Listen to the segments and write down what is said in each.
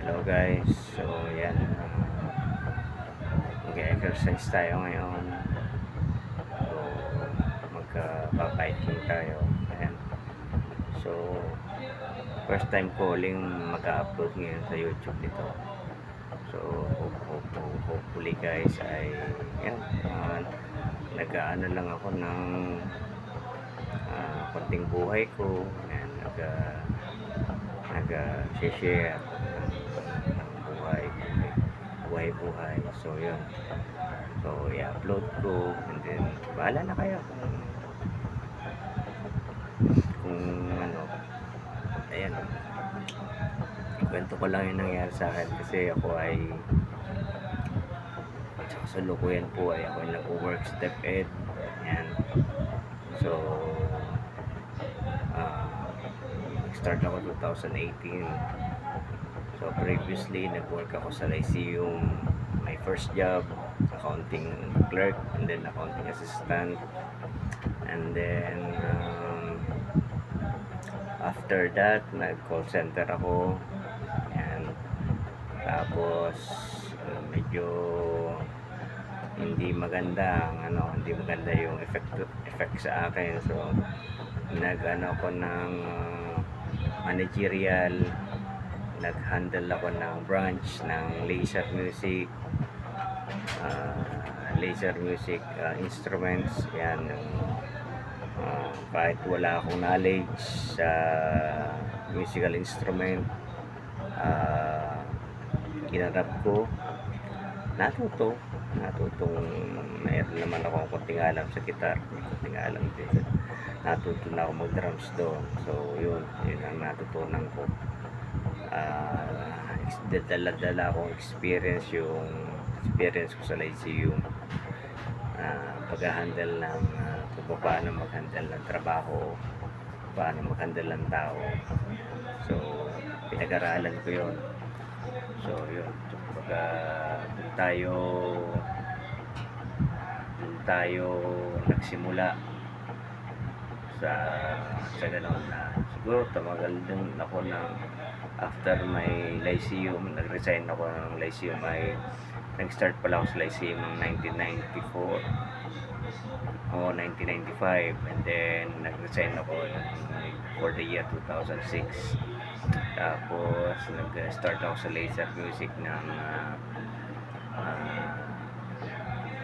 Hello guys, so yan, mag-exercise tayo ngayon. So magka-biking tayo. Ayan. So first time ko uling mag-upload ngayon sa YouTube nito. So hopefully guys ay yan, nag-aano lang ako ng konting buhay ko. Ayan, nag-share ng buhay. So yun, so i-upload ko, and then bahala na kayo kung ano. Ayan, kwento ko lang yung nangyari sa akin kasi ako ay sa kasalukuyan po ay ako yung nag-work sa DepEd. Ayan, so start ako 2018. So previously nag-work ako sa Lyceum, my first job, accounting clerk, and then accounting assistant, and then after that nag-call center ako. And tapos medyo hindi maganda yung effect sa akin. So nag-ano ako ng managerial, nag-handle ako ng branch ng laser music instruments. Yan, kahit wala akong knowledge sa musical instrument, ginarap ko, natutong mayroon naman ako konting alam sa guitar, konting alam din, natuto na ako mag drums doon. So yun ang natutunan ko. Dala akong experience ko sa Lyceum, pag-handle ng kung paano mag-handle ng trabaho, paano mag-handle ng tao. So pinag-aralan ko yun. So yun, pagka tayo nagsimula sa gano'n na siguro tumagal din ako ng after my Lyceum. Nag-resign ako ng Lyceum, ay nag-start pala ako sa Lyceum ng 1994 o 1995, and then nag-resign ako for the year 2006. Tapos nag-start ako sa laser music ng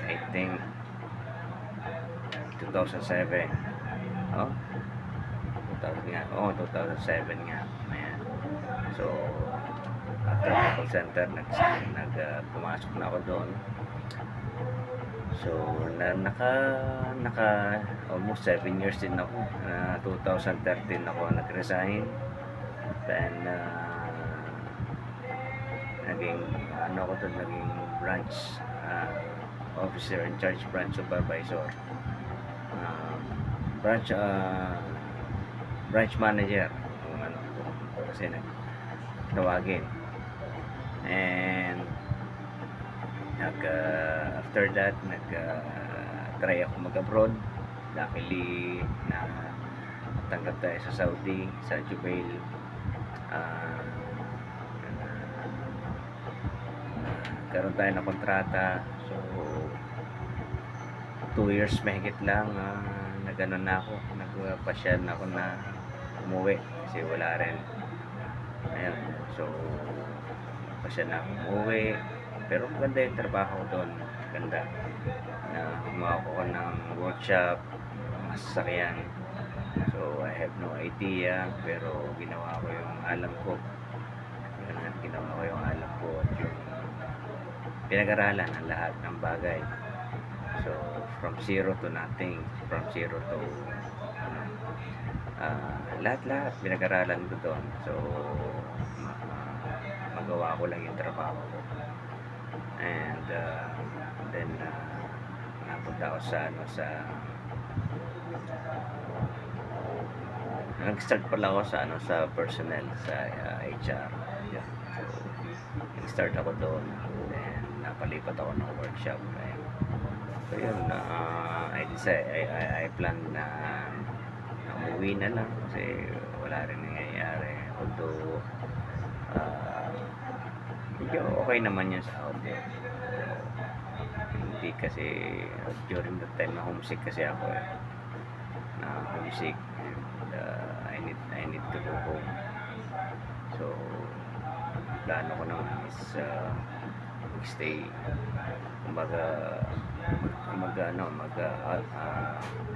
I think 2007. 2007 nga. Ayan. So after call center, pumasok na ako doon. So naka almost 7 years din ako. 2013 ako nag-resign. Then naging branch officer in charge, branch supervisor, branch manager, kasi tawagin. And after that try ako mag-abroad. Luckily na tanggap tayo sa Saudi, sa Jubail. Karoon tayo ng kontrata. So 2 years mahigit lang na gano'n na ako, nagpasyal na ako na umuwi kasi wala rin. Ayun, so pasyal na ako umuwi, pero maganda yung trabaho ko doon. Ganda na gumawa ko ng workshop, mga sasakyan. So I have no idea, pero ginawa ko yung alam ko. At yung pinag-aralan ang lahat ng bagay. So from zero to nothing, from zero to lahat pinag-aralan ko doon. So magawa ko lang yung trabaho ko. And then napunta ako nag-start pala ako sa personnel, sa HR. Yeah. So nag-start ako doon, then napalipat ako ng workshop. So yun, I plan na umuwi na lang kasi wala rin nangyayari. Although medyo okay naman yung sahod ko. Hindi kasi during that time na homesick kasi ako na homesick, and I need to go home. So plano ko naman is stay, kumbaga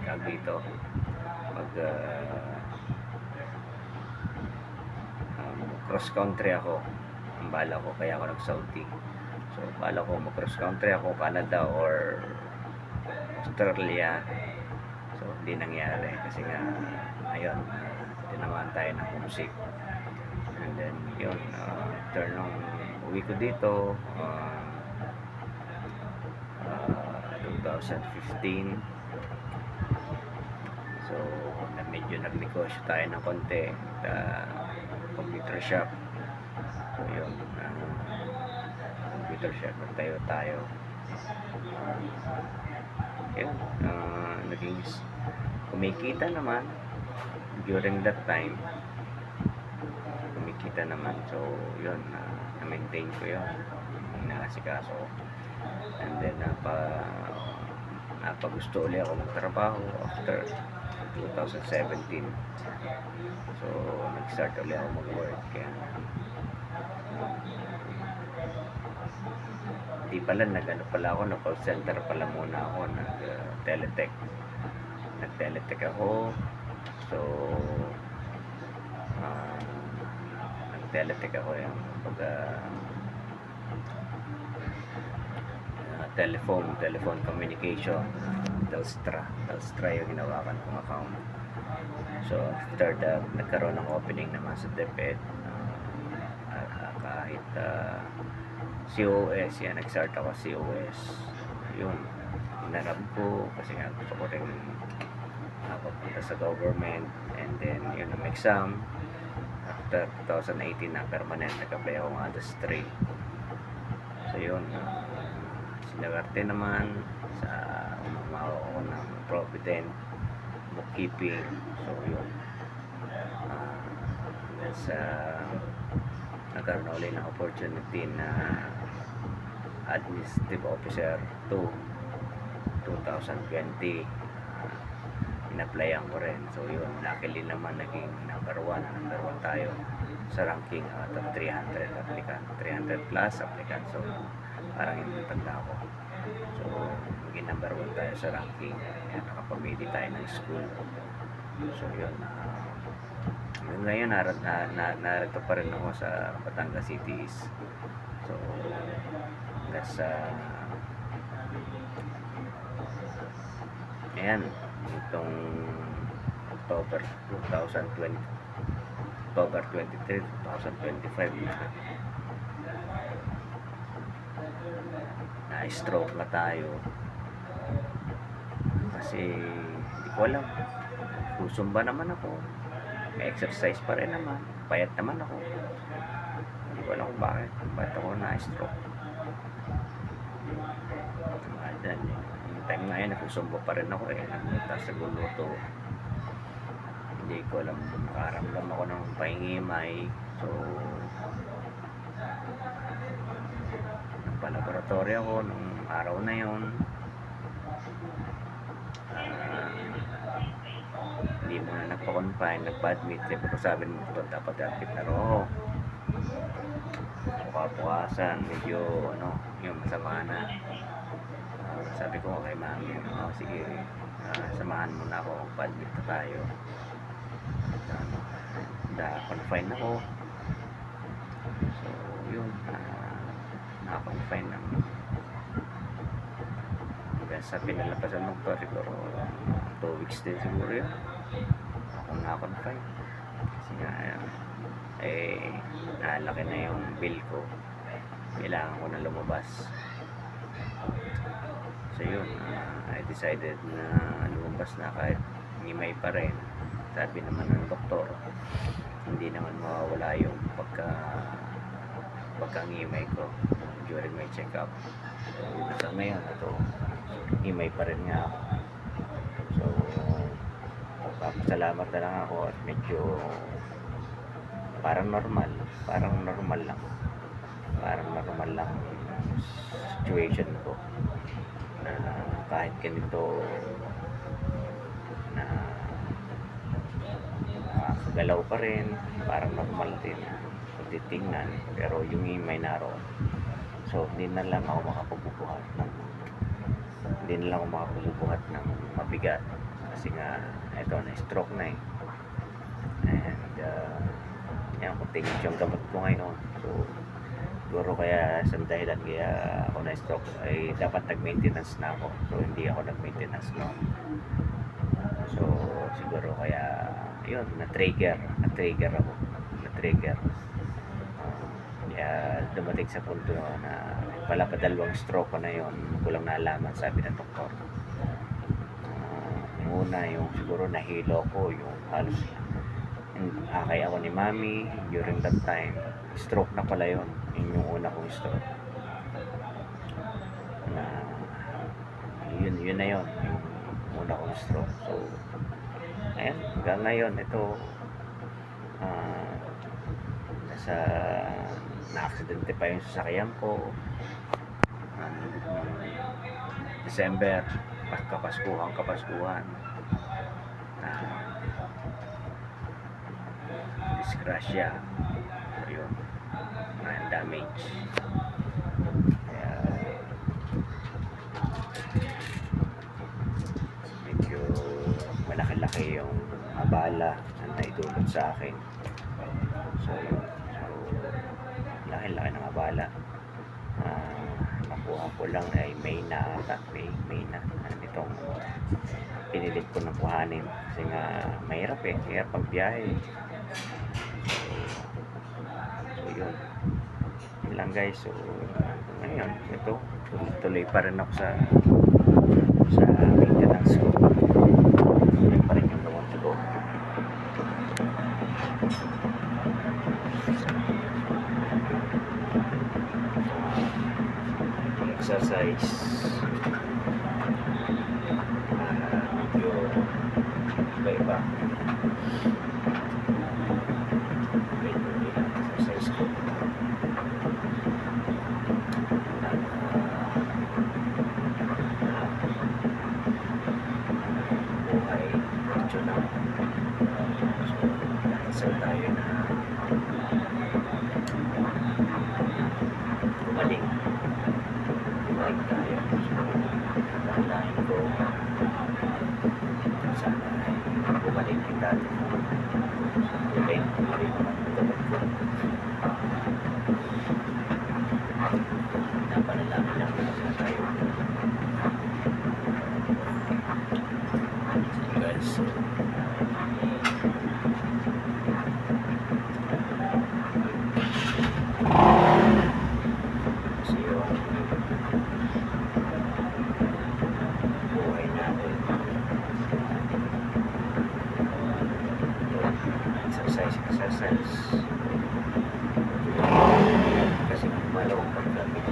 tawag dito, mag cross country ako ang bala ko, kaya ako nag Saudi. So bala ko mag cross country ako, Canada or Australia. So hindi nangyari kasi nga ayun, tinamaan tayo ng homesick. And then yun, after nung uwi ko dito, 2015, so medyo nagnegosyo tayo ng konti sa computer shop. So yun, computer shop, nagtayo tayo. Yun, naging kumikita naman during that time, kumikita naman. So yun, na-maintain ko yun, inaasikaso ko. And then napagusto ulit ako magtrabaho after 2017. So nag-start ulit ako mag-work, kaya di pala ako, na call center pala muna ako, nag-teletech ako. So nag-teletech ako yung telephone communication, Telstra yung ginawakan kong account. So after that, nagkaroon ng opening naman sa DepEd, kahit COS, yan, nag-start ako COS. Yun, hinarap ko kasi nga gusto ko rin papunta sa government. And then yun, ang exam after 2018 na permanent, nag-apply ako ng ADAS 3. So yun, sinagarte naman sa umamaw ako ng Provident bookkeeping. So yun, nagkaroon ulit ng opportunity na administrative officer 2 2020, in-applyan ko rin. So yun, luckily naman naging number 1 tayo sa ranking out of 300 applicant, 300 plus applicant. So parang hindi tanda ko. So naging number 1 tayo sa ranking, kaya nakapamili tayo ng school. So yun, ngayon narito pa rin ako sa Batangas City. So hanggang sa ayan, itong October 23, 2025 na-stroke na tayo kasi hindi ko alam, susumba naman ako, may exercise pa rin naman, payat naman ako, hindi ko alam kung bakit ako na-stroke. Yung time nga yun, nagsusumba pa rin ako, nagpunta sa guluto, hindi ko alam, nakaramdam ako ng pahingimay. So nagpa-laboratory ako nung araw na yun. Hindi mo na nagpa-confine, nagpa-admit. Pero sabi mo ito, dapat admit na roho. Bukasan, medyo yung masama na. Sabi ko kay mami, sige, samahan mo na ako, pa-admit na tayo. Na-confine ako. So yun, na-confine naman. Sa pinalapasan ng doktor, siguro 2 weeks din siguro yun akong na-confine kasi nga nalaki na yung bill ko, kailangan ko na lumabas. So yun, I decided na lumabas na kahit himay pa rin. Sabi naman ng doktor, hindi naman mawawala yung pagkangimay ko during my check-up. So ngayon, ito, himay pa rin nga ako. So papasalamat na lang ako at medyo parang normal lang. parang normal lang situation ko na kahit ganito na nakakagalaw pa rin, parang normal din kung titingnan, pero yung himay naroon. So hindi na lang ako makapagbubuhat ng mabigat kasi nga ito na stroke na eh. And yan, contagious yung gamot ko ngayon. So siguro kaya sa dahilan kaya ako na stroke ay dapat nag-maintenance na ako. So hindi ako nag-maintenance noon. So siguro kaya yun, na-trigger ako. Kaya dumating sa punto na pala padalawang stroke ko na yun, kulang na alaman, sabi ng doktor. Yung una, yung siguro nahilo ko, yung halos akay ako ni mami during that time. Stroke na pala yun yung una kong stroke na yun na yun, yung una kong stroke. So ayan, hanggang ngayon ito nasa na-aksidente pa yung sasakyan ko December, kapaskuhan disgrasya, yun, damage. Kaya medyo malaki-laki yung abala na naidulot sa akin. So yun, laki-laki ng abala. Nakuha ko lang ay May na itong pinilit ko ng kuhanin kasi nga mahirap pag biyahe. So yun lang guys. So ngayon ito, tuloy pa rin ako sa maintenance ko. Tuloy pa rin yung gamot ko. Exercise, medyo iba-iba exercise ko. Buhay medyo na so tayo na bumalik tayo. Nalahin ko sana ay bumalik din dati. Okay, bumalik naman ang gamot ko. Napanalangin lang na tayo. So guys, exercise kasi malawang paggamit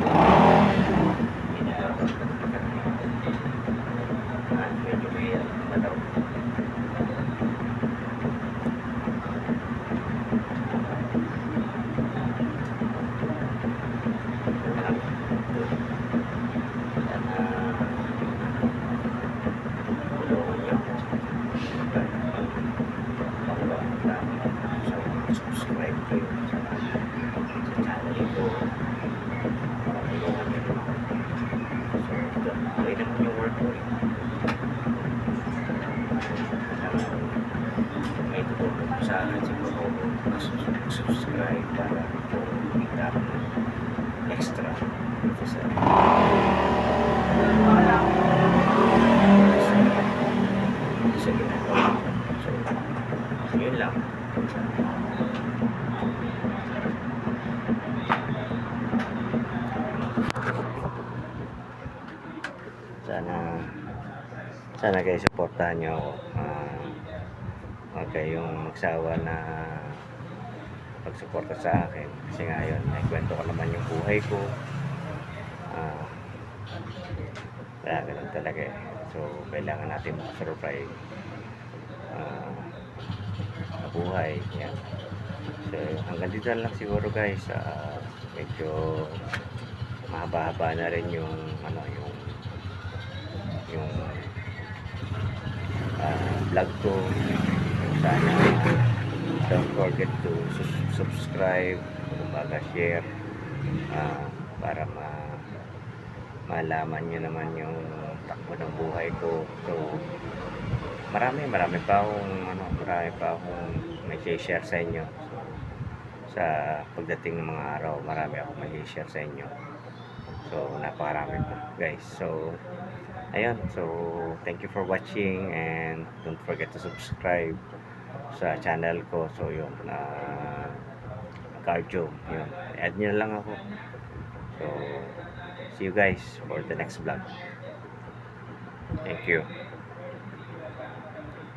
medyo may malaw subscribe kayo sa channel ko. So, okay naman yung work ko. May tutulong sa akin siguro subscribe para kita extra sa ginagawa. So, yun lang. Sana guys, supportahan nyo ako. Huwag kayong magsawa na pagsuporta sa akin kasi ngayon naikwento ko naman yung buhay ko. Kaya ganun talaga so kailangan natin mag-survive na buhay yan. So, hanggang dito na lang siguro guys. Medyo mahaba-haba na rin yung ano yung vlog ko. Sana don't forget to subscribe, kumbaga share, para malaman nyo naman yung takbo ng buhay ko. So marami pa akong may share sa inyo. So, sa pagdating ng mga araw, marami akong may share sa inyo. So napakarami pa guys. So ayun, so thank you for watching and don't forget to subscribe sa channel ko. So yun, cardio, yun, add nyo na lang ako. So see you guys for the next vlog. Thank you.